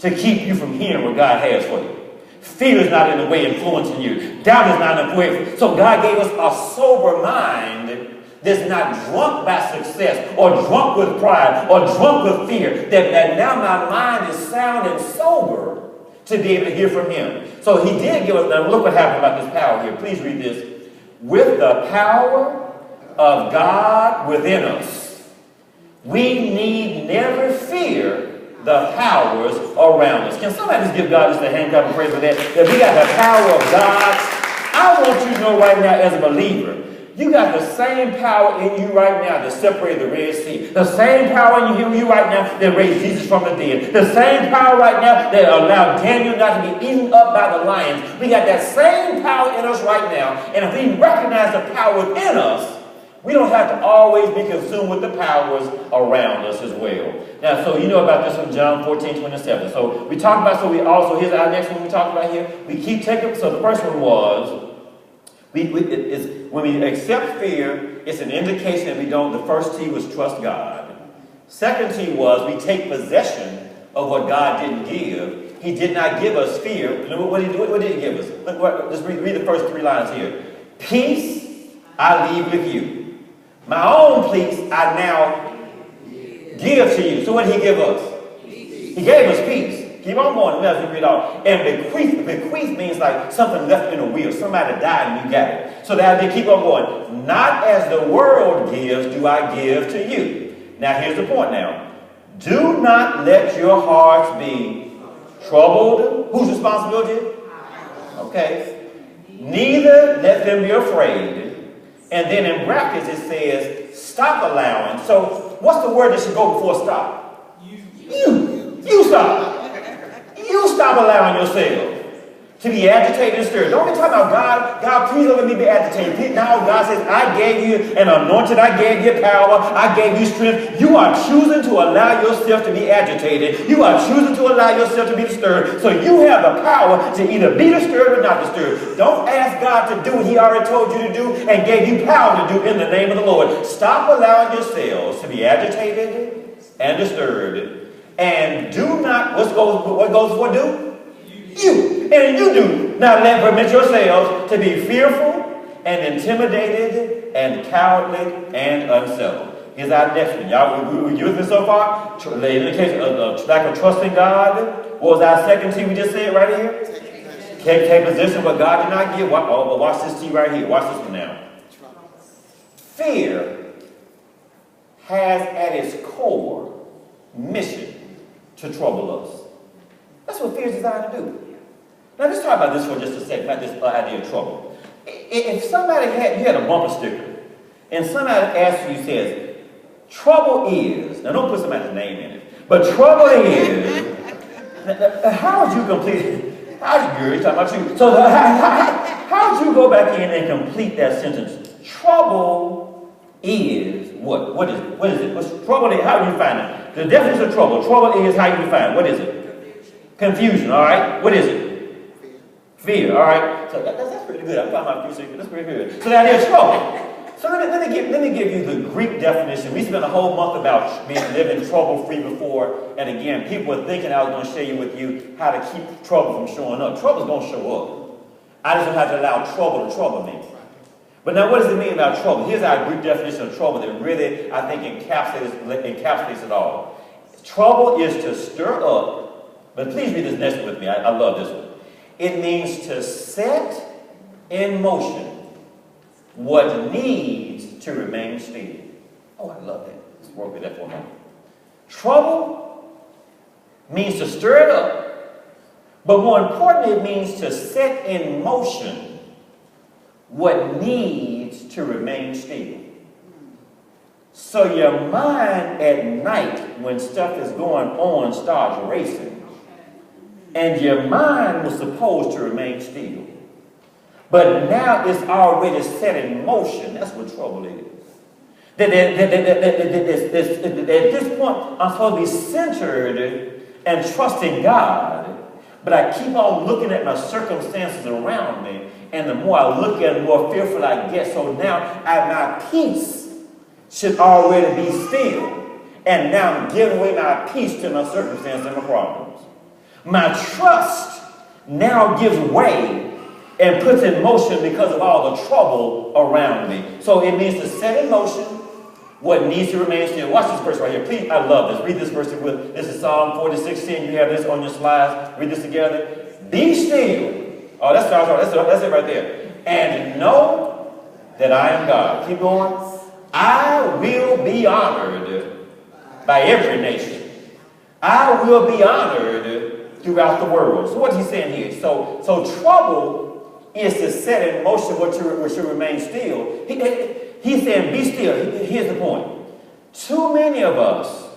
to keep you from hearing what God has for you. Fear is not in the way influencing you. Doubt is not in the way. So God gave us a sober mind that's not drunk by success or drunk with pride or drunk with fear. That now my mind is sound and sober to be able to hear from him. So he did give us, now look what happened about this power here. Please read this. With the power of God within us, we need never fear the powers around us. Can somebody just give God just a hand clap and praise for that? That we got the power of God. I want you to know right now as a believer, you got the same power in you right now to separate the Red Sea. The same power in you right now that raised Jesus from the dead. The same power right now that allowed Daniel not to be eaten up by the lions. We got that same power in us right now. And if we recognize the power within us, we don't have to always be consumed with the powers around us as well. Now, so you know about this from John 14:27. So we talked about, here's our next one we talked about here. We keep taking, so the first one was, when we accept fear, it's an indication that we don't, the first T was trust God. Second T was we take possession of what God didn't give. He did not give us fear. What did he give us? Just read the first 3 lines here. Peace I leave with you. My own peace I now give to you. So what did he give us? He gave us peace. Keep on going. Let's read out. And bequeath means like something left in a will. Somebody died and you got it. So that they keep on going. Not as the world gives do I give to you. Now here's the point now. Do not let your hearts be troubled. Whose responsibility? Okay. Neither let them be afraid. And then in brackets it says, stop allowing. So what's the word that should go before stop? You stop. You stop allowing yourself to be agitated and stirred. Don't be talking about God, please don't let me be agitated. Now God says, I gave you an anointing, I gave you power, I gave you strength. You are choosing to allow yourself to be agitated. You are choosing to allow yourself to be disturbed. So you have the power to either be disturbed or not disturbed. Don't ask God to do what he already told you to do and gave you power to do in the name of the Lord. Stop allowing yourselves to be agitated and disturbed. And do not, what goes for do? You. And you do not permit yourselves to be fearful and intimidated and cowardly and unsettled. Here's our next one. Y'all, we used this so far. The indication of lack of trusting God. What was our second T we just said right here? Take position what God did not give. But watch this T right here. Watch this one now. Fear has at its core mission to trouble us. That's what fear is designed to do. Now let's talk about this for just a second, about this idea of trouble. If somebody you had a bumper sticker, and somebody asks you, says, trouble is, now don't put somebody's name in it, but trouble is, how would you complete it? Talking about you. So how would you go back in and complete that sentence? Trouble is what? What is it? What is it? What's trouble is? How do you find it? The definition of trouble. Trouble is how you define it. What is it? Confusion. All right. What is it? Fear. All right. So that's pretty good. I found my few secrets. That's pretty good. So that is trouble. So let me give you the Greek definition. We spent a whole month about living trouble-free before, and again, people were thinking I was going to share with you how to keep trouble from showing up. Trouble's going to show up. I just don't have to allow trouble to trouble me. But now, what does it mean about trouble? Here's our Greek definition of trouble that really, I think, encapsulates it all. Trouble is to stir up, but please read this next one with me. I love this one. It means to set in motion what needs to remain still. Oh, I love that. Let's work with that for a moment. Trouble means to stir it up, but more importantly, it means to set in motion what needs to remain still. So your mind at night, when stuff is going on, starts racing. And your mind was supposed to remain still. But now it's already set in motion. That's what trouble is. At this point, I'm supposed to be centered and trusting God. But I keep on looking at my circumstances around me. And the more I look at it, the more fearful I get. So now my peace should already be still. And now I'm giving away my peace to my circumstances and my problems. My trust now gives way and puts in motion because of all the trouble around me. So it means to set in motion what needs to remain still. Watch this verse right here. Please, I love this. Read this verse with. This is Psalm 46:10. You have this on your slides. Read this together. Be still. Oh, that's it right there. And know that I am God. Keep going. I will be honored by every nation. I will be honored throughout the world. So what's he saying here? So trouble is to set in motion what should remain still. He's saying be still. Here's the point. Too many of us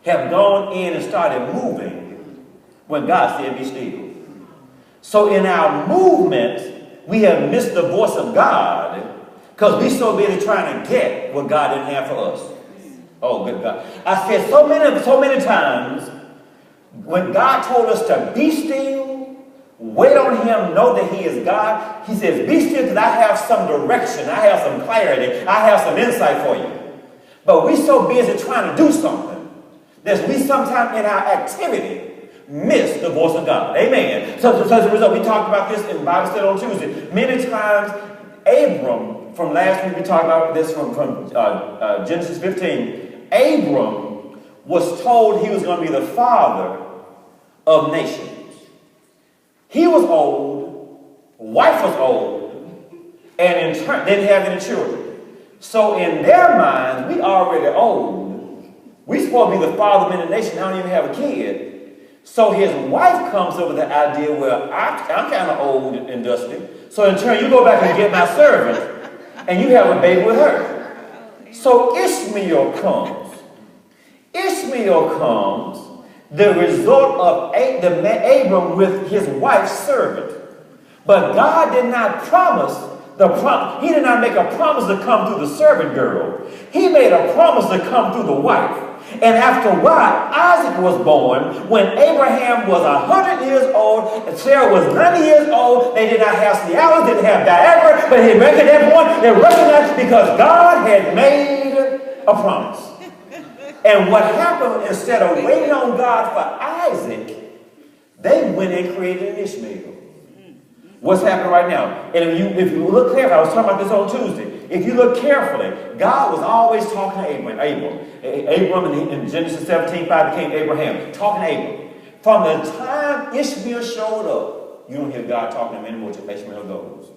have gone in and started moving when God said be still. So in our movement, we have missed the voice of God because we're so busy trying to get what God didn't have for us. Oh, good God. I said so many times, when God told us to be still, wait on him, know that he is God, he says, be still because I have some direction, I have some clarity, I have some insight for you. But we're so busy trying to do something that we sometimes in our activity miss the voice of God. Amen. So as a result, we talked about this in Bible study on Tuesday. Many times, Abram, from last week we talked about this from Genesis 15. Abram was told he was going to be the father of nations. He was old, wife was old, and in turn didn't have any children. So in their minds, we already old. We're supposed to be the father of many nations. I don't even have a kid. So his wife comes up with the idea, well, I'm kind of old and dusty. So in turn, you go back and get my servant, and you have a baby with her. So Ishmael comes. Ishmael comes, the result of Abram with his wife's servant. But God did not promise he did not make a promise to come through the servant girl. He made a promise to come through the wife. And after a while, Isaac was born when Abraham was 100 years old and Sarah was 90 years old. They did not have Cialis, didn't have Viagra, but he reckoned that point. They recognized it because God had made a promise. And what happened, instead of waiting on God for Isaac, they went and created an Ishmael. What's happening right now? And if you look carefully, I was talking about this on Tuesday. If you look carefully, God was always talking to Abram. Abram in Genesis 17:5 became Abraham, talking to Abram. From the time Ishmael showed up, you don't hear God talking to him anymore till Ishmael goes.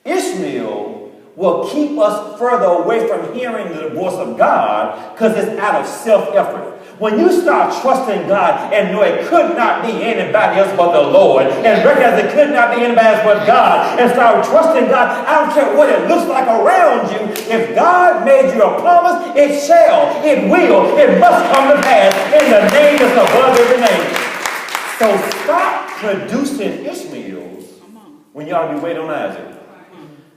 Ishmael will keep us further away from hearing the voice of God because it's out of self-effort. When you start trusting God and know it could not be anybody else but the Lord, and recognize it could not be anybody else but God, and start trusting God, I don't care what it looks like around you. If God made you a promise, it shall, it will, it must come to pass in the name that's above every name. So stop producing Ishmaels when you ought to be waiting on Isaac.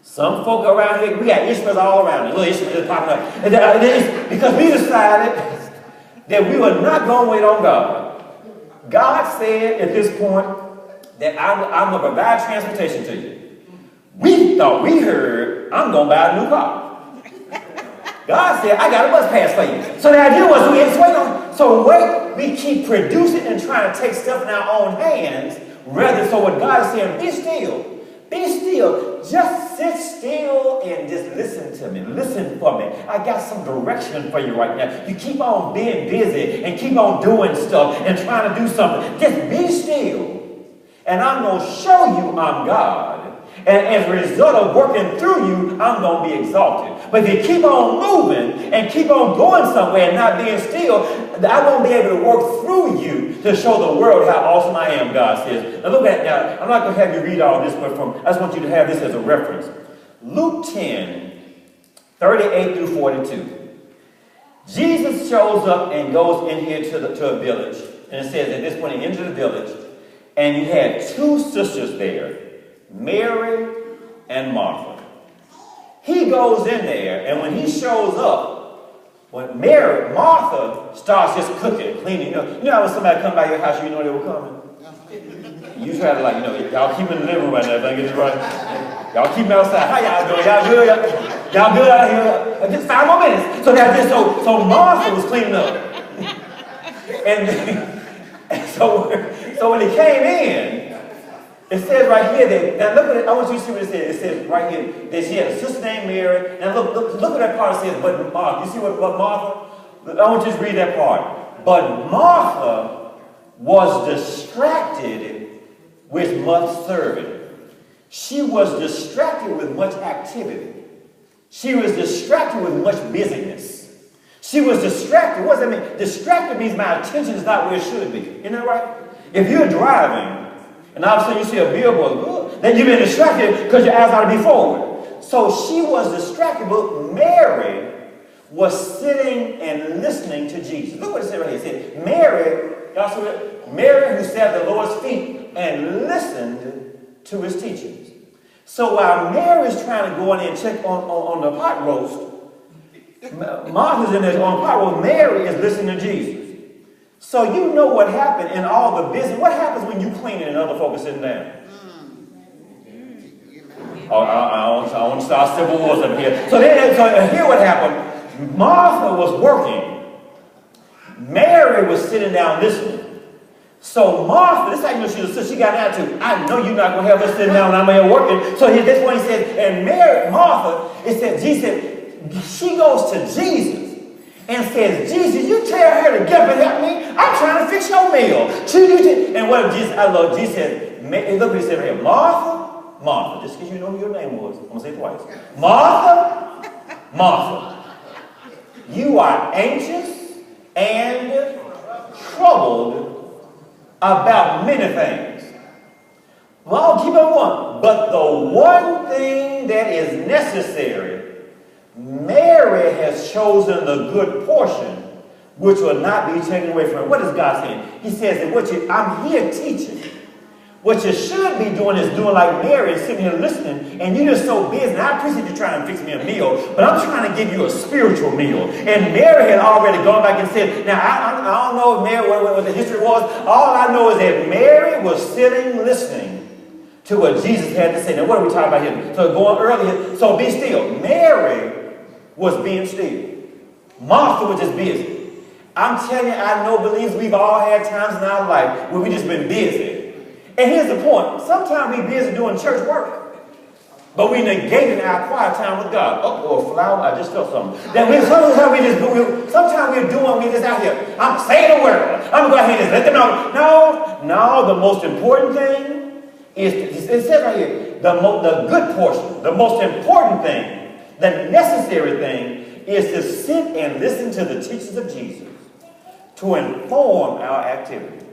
Some folk around here, we got Ishmaels all around. Little Ishmaels popping up. Because we decided that we were not going to wait on God. God said at this point that I'm going to provide transportation to you. We heard, I'm going to buy a new car. God said, I got a bus pass for you. So the idea was we had to wait on. So we keep producing and trying to take stuff in our own hands, rather so what God is saying, be still. Be still. Just sit still and just listen to me. Listen for me. I got some direction for you right now. You keep on being busy and keep on doing stuff and trying to do something. Just be still. And I'm going to show you I'm God. And as a result of working through you, I'm going to be exalted. But if you keep on moving and keep on going somewhere and not being still, I won't be able to work through you to show the world how awesome I am, God says. Now look at now. I'm not going to have you read all this, but I just want you to have this as a reference. Luke 10, 38 through 42. Jesus shows up and goes in here to a village. And it says at this point he entered the village, and you had two sisters there, Mary and Martha. He goes in there, and when he shows up, when Martha starts just cooking, cleaning, you know how when somebody come by your house, you know they were coming? You try to y'all keep in the living room right now, if I get this right. Y'all keep me outside. How y'all doing? Y'all good? Y'all good out here? Just 5 more minutes. So Martha was cleaning up. And so when he came in, it says right here that, now look at it, I want you to see what it says. It says right here that she had a sister named Mary. Now look at that part. It says, but Martha. You see what Martha? I want you to read that part. But Martha was distracted with much serving. She was distracted with much activity. She was distracted with much busyness. She was distracted. What does that mean? Distracted means my attention is not where it should be. Isn't that right? If you're driving, and all of a sudden you see a billboard, then you've been distracted because your eyes ought to be forward. So she was distracted, but Mary was sitting and listening to Jesus. Look what it said right here. It said, Mary, y'all see that? Mary who sat at the Lord's feet and listened to his teachings. So while Mary's trying to go in and check on the pot roast, Martha's in there on the pot roast, Mary is listening to Jesus. So you know what happened in all the business. What happens when you cleaning and other folks sitting down? Oh, I want to start civil wars up here. So here what happened. Martha was working. Mary was sitting down listening. So Martha, this is how you know she got an attitude. I know you're not going to have us sitting down and I'm here working. So this one he said, and Mary, Martha, it said, Jesus, she goes to Jesus and says, Jesus, you tell her to get up and help me. I'm trying to fix your meal. And what Jesus, I love, Jesus said, look what he said right here. Martha, Martha, just because you know who your name was. I'm going to say it twice. Martha, Martha, you are anxious and troubled about many things. Well, I'll keep on going. But the one thing that is necessary, Mary has chosen the good portion, which will not be taken away from her. What is God saying? He says that I'm here teaching. What you should be doing is doing like Mary and sitting here listening, and you're just so busy. And I appreciate you trying to fix me a meal, but I'm trying to give you a spiritual meal. And Mary had already gone back and said, now I don't know if Mary, what the history was. All I know is that Mary was sitting listening to what Jesus had to say. Now what are we talking about here? So going earlier, so be still. Mary was being still. Martha was just busy. I'm telling you, I know believers, we've all had times in our life where we just been busy. And here's the point. Sometimes we're busy doing church work, but we negating our quiet time with God. Oh, flower, I just felt something. Sometimes we're doing, we just out here. I'm saying the word. I'm going to go ahead and just let them know. No, the most important thing is, it says right here, the good portion, the most important thing, the necessary thing is to sit and listen to the teachings of Jesus to inform our activity.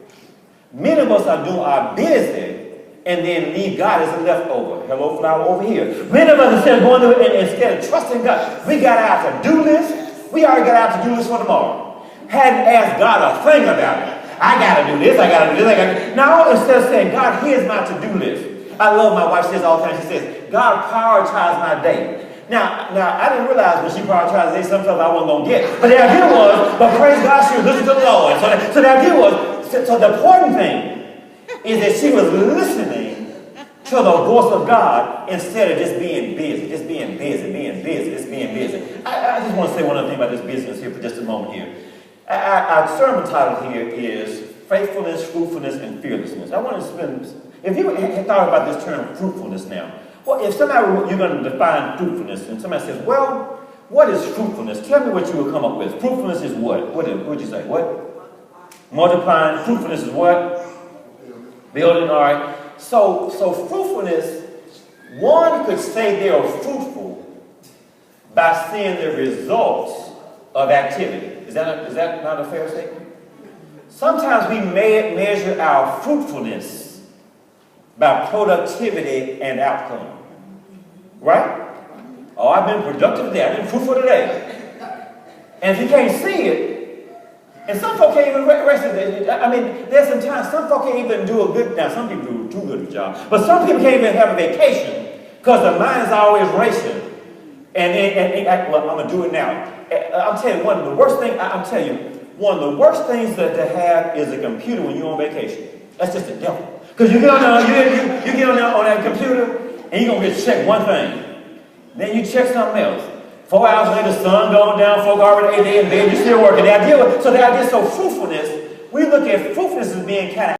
Many of us are busy and then leave God as a leftover. Hello, flower over here. Many of us instead of going to it and instead of trusting God, we got our to-do list. We already got our to-do list for tomorrow. Hadn't asked God a thing about it. I got to do this, I got to do this, Now, instead of saying, God, here's my to-do list. I love my wife says all the time, she says, God, prioritize my day. Now, I didn't realize when she prioritized the day, some stuff I wasn't going to get. But the idea was, but praise God, she was listening to the Lord. So the idea was, so the important thing is that she was listening to the voice of God instead of just being busy, just being busy. I just want to say one other thing about this business here for just a moment here. Our sermon title here is Faithfulness, Fruitfulness, and Fearlessness. I want to spend, if you had thought about this term fruitfulness now, well, if somebody, you're going to define fruitfulness, and somebody says, well, what is fruitfulness? Tell me what you would come up with. Fruitfulness is what? What would you say? What? Multiplying. Fruitfulness is what? Building. All right. So fruitfulness, one could say they are fruitful by seeing the results of activity. Is that not a fair statement? Sometimes we may measure our fruitfulness by productivity and outcome. Right? Oh, I've been productive today. I've been fruitful today. And if you can't see it, and some folk can't even rest it. I mean, there's some times some folk can't even do a good, now some people do too good a job, but some people can't even have a vacation because their mind is always racing. Well, I'm going to do it now. I'm telling you, one of the worst things to have is a computer when you're on vacation. That's just the devil. Because you get on there, you get on there on that computer, and you're going to get check one thing. Then you check something else. 4 hours later, the sun going down, folk already ate, they in bed, you're still working. So fruitfulness, we look at fruitfulness as being kind of